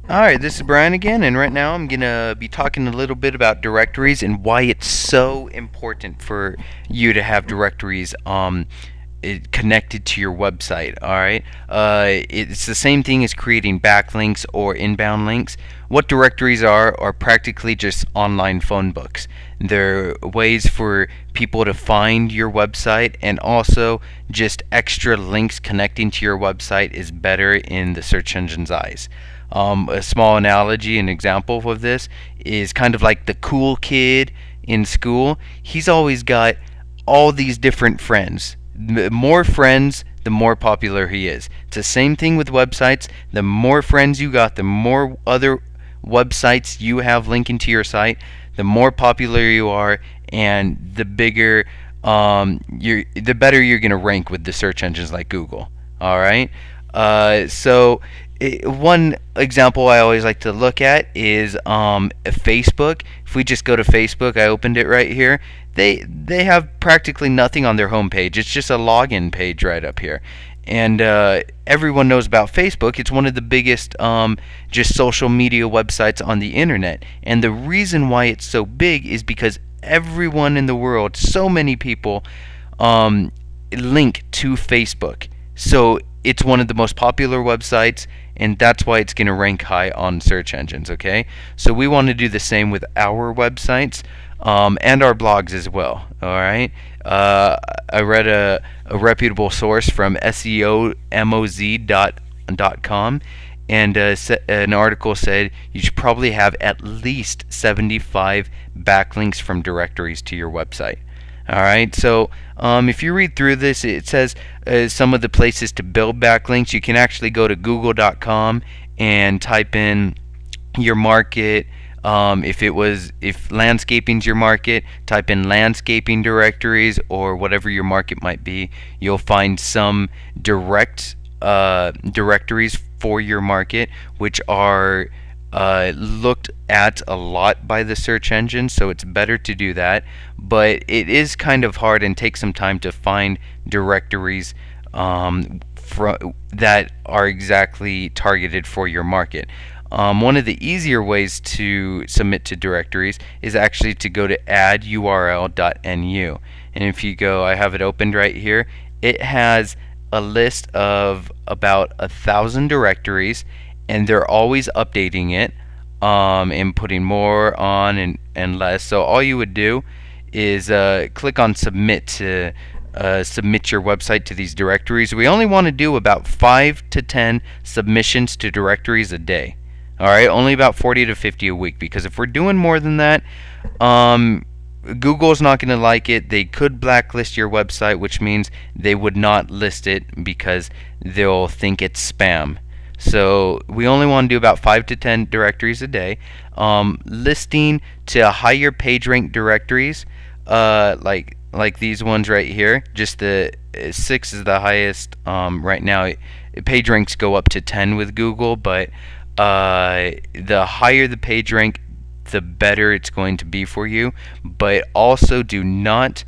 Alright, this is Brian again, and right now I'm going to be talking a little bit about directories and why it's so important for you to have directories connected to your website. Alright, it's the same thing as creating backlinks or inbound links. What directories are practically just online phone books. They're ways for people to find your website, and also just extra links connecting to your website is better in the search engine's eyes. A small analogy, an example of this is kind of like the cool kid in school. He's always got all these different friends. The more friends, the more popular he is. It's the same thing with websites. The more friends you got, the more other websites you have linking to your site, the more popular you are, and the bigger the better you're going to rank with the search engines like Google. All right. One example I always like to look at is Facebook. If we just go to Facebook, I opened it right here. They have practically nothing on their homepage. It's just a login page right up here, and everyone knows about Facebook. It's one of the biggest just social media websites on the internet. And the reason why it's so big is because everyone in the world, so many people, link to Facebook. So it's one of the most popular websites, and that's why it's going to rank high on search engines. Okay, so we want to do the same with our websites and our blogs as well. All right. I read a reputable source from SEOMOZ.com, and an article said you should probably have at least 75 backlinks from directories to your website. All right, so if you read through this, it says some of the places to build backlinks. You can actually go to google.com and type in your market. If landscaping's your market, type in landscaping directories or whatever your market might be. You'll find some directories for your market, which are looked at a lot by the search engine, so it's better to do that. But it is kind of hard and takes some time to find directories that are exactly targeted for your market. One of the easier ways to submit to directories is actually to go to addurl.nu. And if you go, I have it opened right here, it has a list of about 1,000 directories, and they're always updating it and putting more on and less. So all you would do is click on submit to submit your website to these directories. We only want to do about 5 to 10 submissions to directories a day. All right, only about 40 to 50 a week, because if we're doing more than that, Google's not going to like it. They could blacklist your website, which means they would not list it because they'll think it's spam. So we only want to do about 5 to 10 directories a day. Listing to higher page rank directories, like these ones right here. Just the 6 is the highest right now. Page ranks go up to 10 with Google, but the higher the page rank, the better it's going to be for you. But also do not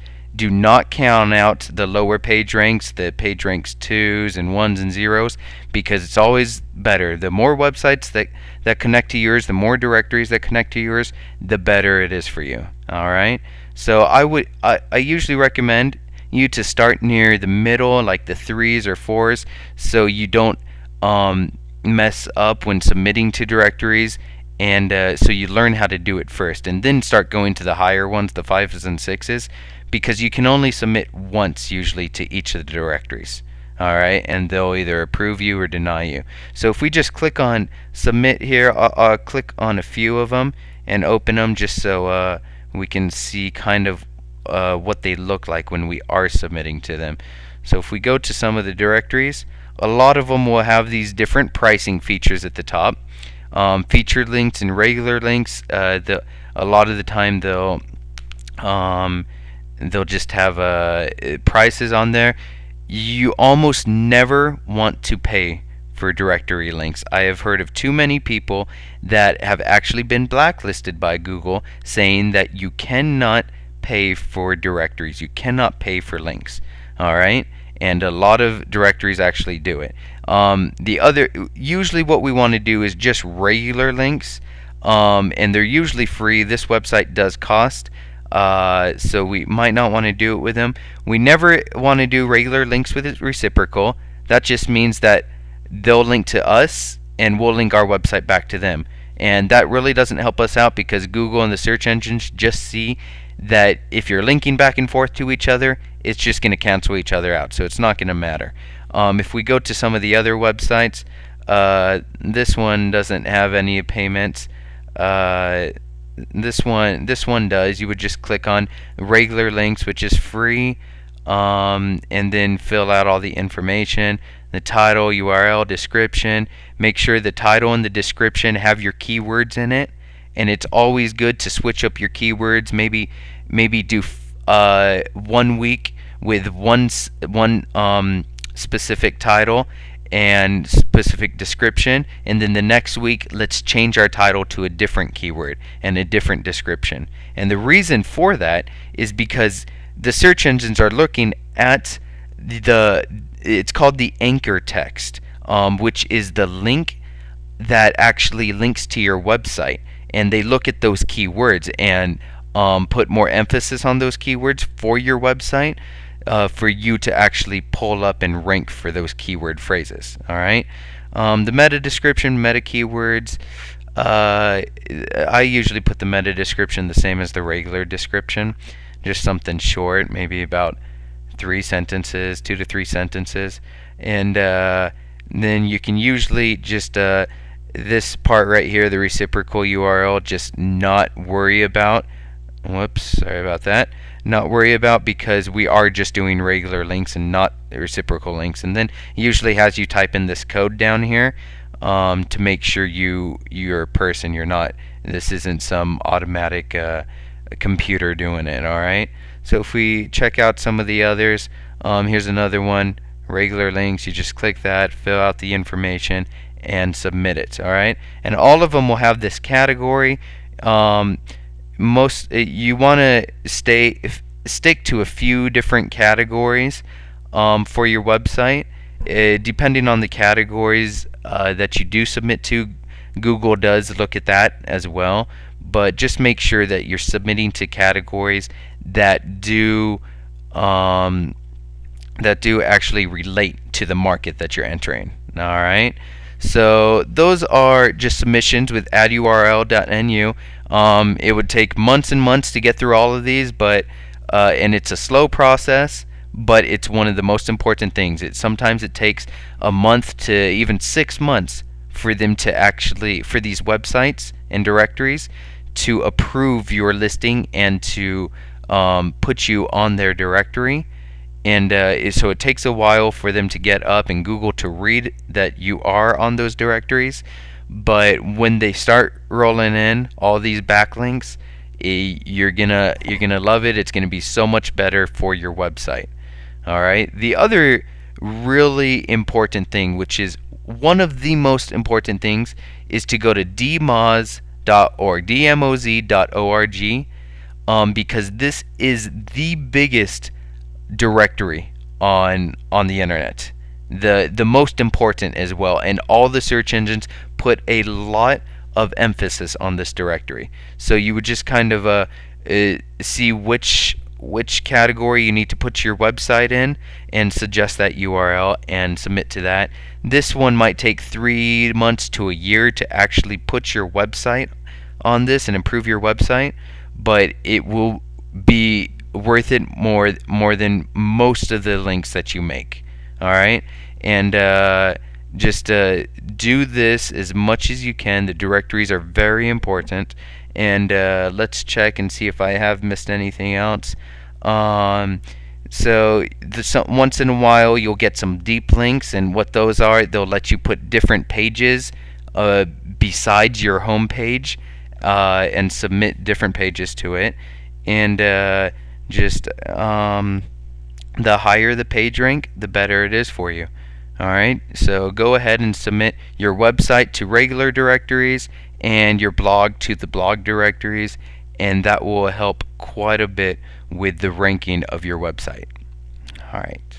count out the lower page ranks, the page ranks 2s and 1s and 0s, because it's always better. The more websites that connect to yours, the more directories that connect to yours, the better it is for you. All right. So I usually recommend you to start near the middle, like the 3s or 4s, so you don't mess up when submitting to directories, and so you learn how to do it first, and then start going to the higher ones, the 5s and 6s, because you can only submit once usually to each of the directories. Alright, and they'll either approve you or deny you. So if we just click on submit here, I'll click on a few of them and open them just so we can see kind of what they look like when we are submitting to them. So if we go to some of the directories, a lot of them will have these different pricing features at the top. Featured links and regular links. A lot of the time they'll just have prices on there. You almost never want to pay for directory links. I have heard of too many people that have actually been blacklisted by Google saying that you cannot pay for directories. You cannot pay for links. All right? and a lot of directories actually do it. Usually what we want to do is just regular links, and they're usually free. This website does cost, so we might not want to do it with them. We never want to do regular links with reciprocal. That just means that they'll link to us and we'll link our website back to them. And that really doesn't help us out because Google and the search engines just see that if you're linking back and forth to each other, it's just going to cancel each other out. So it's not going to matter. If we go to some of the other websites, this one doesn't have any payments. This one does. You would just click on regular links, which is free, and then fill out all the information, the title, URL, description. Make sure the title and the description have your keywords in it, and it's always good to switch up your keywords. Maybe do 1 week with one specific title and specific description, and then the next week let's change our title to a different keyword and a different description. And the reason for that is because the search engines are looking at it's called the anchor text, which is the link that actually links to your website, and they look at those keywords and put more emphasis on those keywords for your website, for you to actually pull up and rank for those keyword phrases. Alright, the meta description, meta keywords, I usually put the meta description the same as the regular description, just something short, maybe about 2 to 3 sentences, and then you can usually just this part right here, the reciprocal URL, just not worry about. Whoops, sorry about that. Not worry about, because we are just doing regular links and not reciprocal links. And then it usually has you type in this code down here to make sure you're a person. You're not. This isn't some automatic computer doing it. All right. So if we check out some of the others, here's another one. Regular links. You just click that, fill out the information, and submit it. All right. And all of them will have this category. You want to stick to a few different categories for your website. Depending on the categories that you do submit to, Google does look at that as well. But just make sure that you're submitting to categories that do actually relate to the market that you're entering. All right. So those are just submissions with addurl.nu. It would take months and months to get through all of these, but and it's a slow process, but it's one of the most important things. Sometimes it takes a month to even 6 months for them to actually, for these websites and directories, to approve your listing and to put you on their directory. And so it takes a while for them to get up and Google to read that you are on those directories. But when they start rolling in all these backlinks, you're gonna love it. It's gonna be so much better for your website. All right. The other really important thing, which is one of the most important things, is to go to dmoz.org, dmoz.org, because this is the biggest directory on the internet, the most important as well, and all the search engines put a lot of emphasis on this directory. So you would just kind of see which category you need to put your website in and suggest that URL and submit to that. This one might take 3 months to a year to actually put your website on this and improve your website, but it will be worth it more than most of the links that you make. All right, and just do this as much as you can. The directories are very important, and let's check and see if I have missed anything else. So once in a while you'll get some deep links, and what those are, they'll let you put different pages besides your home page and submit different pages to it. And the higher the page rank, the better it is for you. Alright, so go ahead and submit your website to regular directories and your blog to the blog directories, and that will help quite a bit with the ranking of your website. Alright.